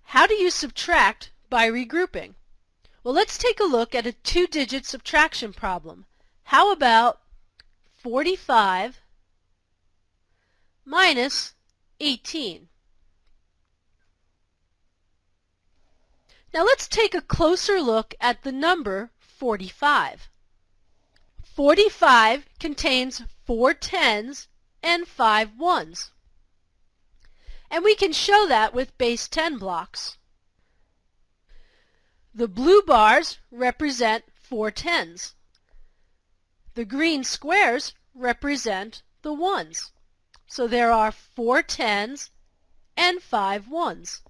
How do you subtract by regrouping? Well, let's take a look at a two-digit subtraction problem. How about 45 minus 18? Now let's take a closer look at the number 45. 45 contains 4 tens and 5 ones. And we can show that with base 10 blocks. The blue bars represent 4 tens. The green squares represent the ones. So there are 4 tens and 5 ones.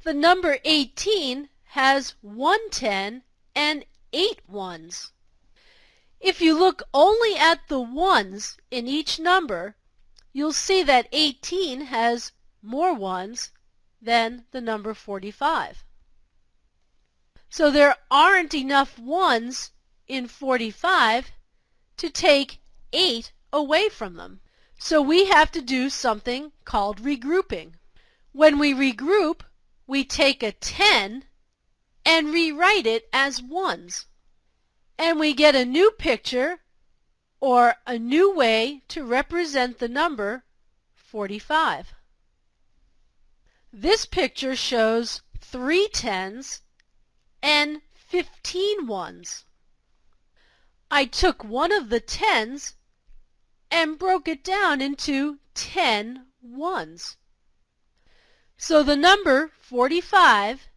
The number 18 has 1 10 and 8 ones. If you look only at the ones in each number, you'll see that 18 has more ones than the number 45. So there aren't enough ones in 45 to take 8 away from them. So we have to do something called regrouping. When we regroup, we take a 10 and rewrite it as ones. And we get a new picture or a new way to represent the number 45. This picture shows 3 tens and 15 ones. I took one of the tens and broke it down into 10 ones. So the number 45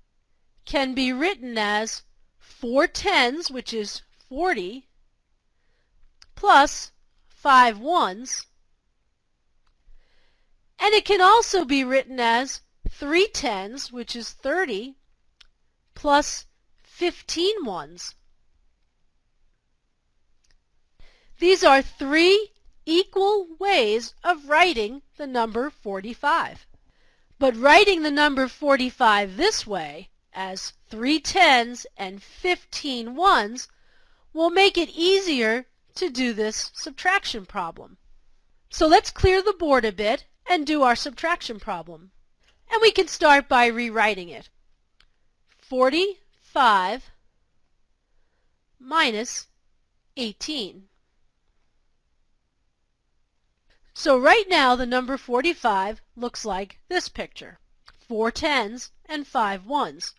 can be written as 4 tens, which is 40, plus 5 ones. And it can also be written as 3 tens, which is 30, plus 15 ones. These are 3 equal ways of writing the number 45. But writing the number 45 this way, as 3 tens and 15 ones, will make it easier to do this subtraction problem. So let's clear the board a bit and do our subtraction problem. And we can start by rewriting it. 45 minus 18. So right now the number 45 looks like this picture. 4 tens and 5 ones.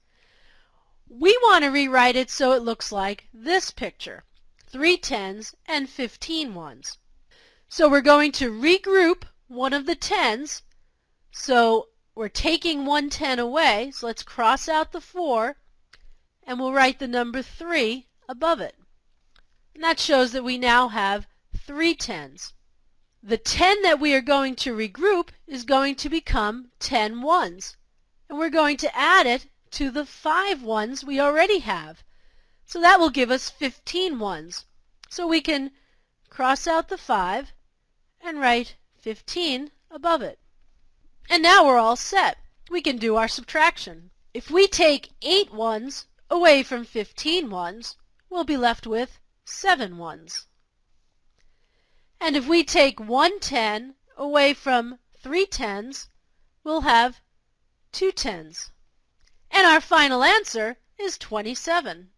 We want to rewrite it so it looks like this picture. 3 tens and 15 ones. So we're going to regroup one of the tens. So we're taking 1 10 away. So let's cross out the 4 and we'll write the number 3 above it. And that shows that we now have 3 tens. The 10 that we are going to regroup is going to become 10 ones. And we're going to add it to the 5 ones we already have. So that will give us 15 ones. So we can cross out the 5 and write 15 above it. And now we're all set. We can do our subtraction. If we take 8 ones away from 15 ones, we'll be left with 7 ones. And if we take 1 10 away from 3 tens, we'll have 2 tens. And our final answer is 27.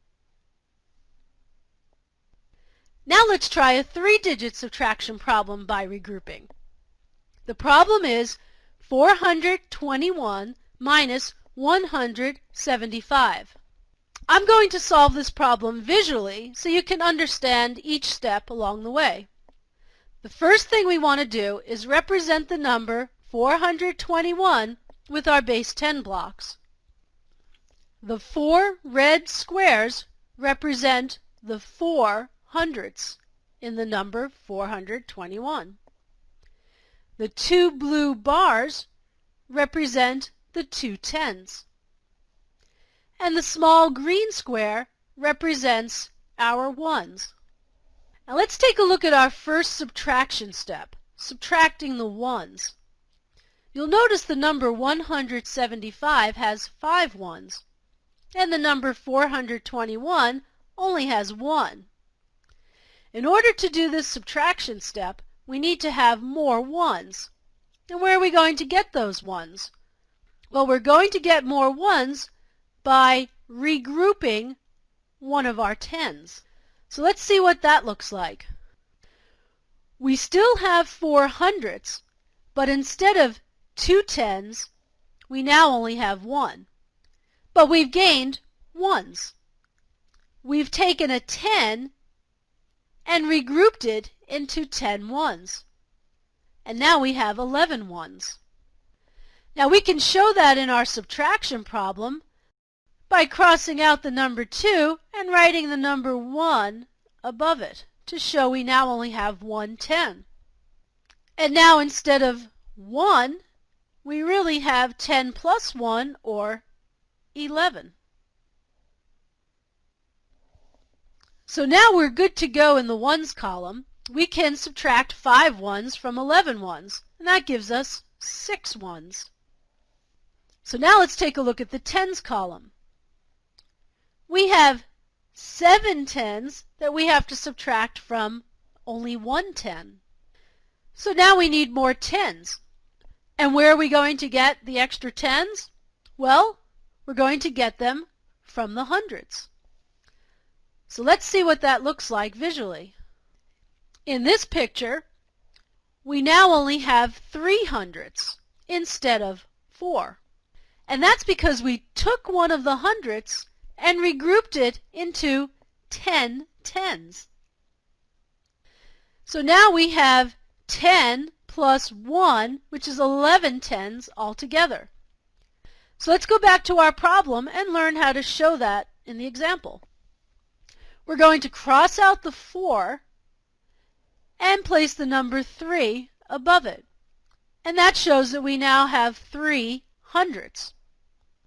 Now let's try a 3-digit subtraction problem by regrouping. The problem is 421 minus 175. I'm going to solve this problem visually so you can understand each step along the way. The first thing we want to do is represent the number 421 with our base 10 blocks. The 4 red squares represent the 4 hundredths in the number 421. The 2 blue bars represent the 2 tens. And the small green square represents our ones. Now let's take a look at our first subtraction step, subtracting the ones. You'll notice the number 175 has 5 ones, and the number 421 only has 1. In order to do this subtraction step, we need to have more ones. And where are we going to get those ones? Well, we're going to get more ones by regrouping one of our tens. So let's see what that looks like. We still have 4 hundredths, but instead of 2 tens, we now only have 1. But we've gained ones. We've taken a 10 and regrouped it into 10 ones. And now we have 11 ones. Now we can show that in our subtraction problem by crossing out the number 2 and writing the number 1 above it to show we now only have 1 10. And now instead of 1, we really have 10 plus 1, or 11. So now we're good to go in the ones column. We can subtract 5 ones from 11 ones, and that gives us 6 ones. So now let's take a look at the tens column. We have 7 tens that we have to subtract from only 1 10. So now we need more tens. And where are we going to get the extra tens? Well, we're going to get them from the hundreds. So let's see what that looks like visually. In this picture, we now only have 3 hundredths instead of 4. And that's because we took one of the hundredths and regrouped it into 10 tens. So now we have 10 plus 1, which is 11 tens altogether. So let's go back to our problem and learn how to show that in the example. We're going to cross out the 4 and place the number 3 above it. And that shows that we now have 3 hundredths.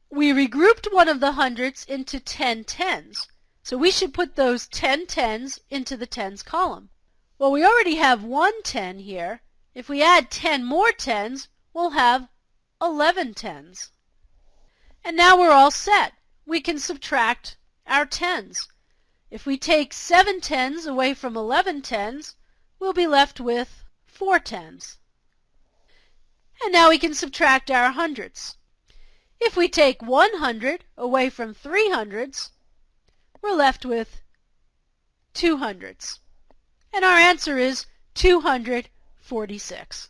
We regrouped one of the hundredths into 10 tens, so we should put those 10 tens into the tens column. Well, we already have 1 10 here. If we add 10 more tens, we'll have 11 tens. And now we're all set. We can subtract our tens. If we take 7 tens away from 11 tens, we'll be left with 4 tens. And now we can subtract our hundredths. If we take 100 away from 3 hundredths, we're left with 2 hundredths. And our answer is 246.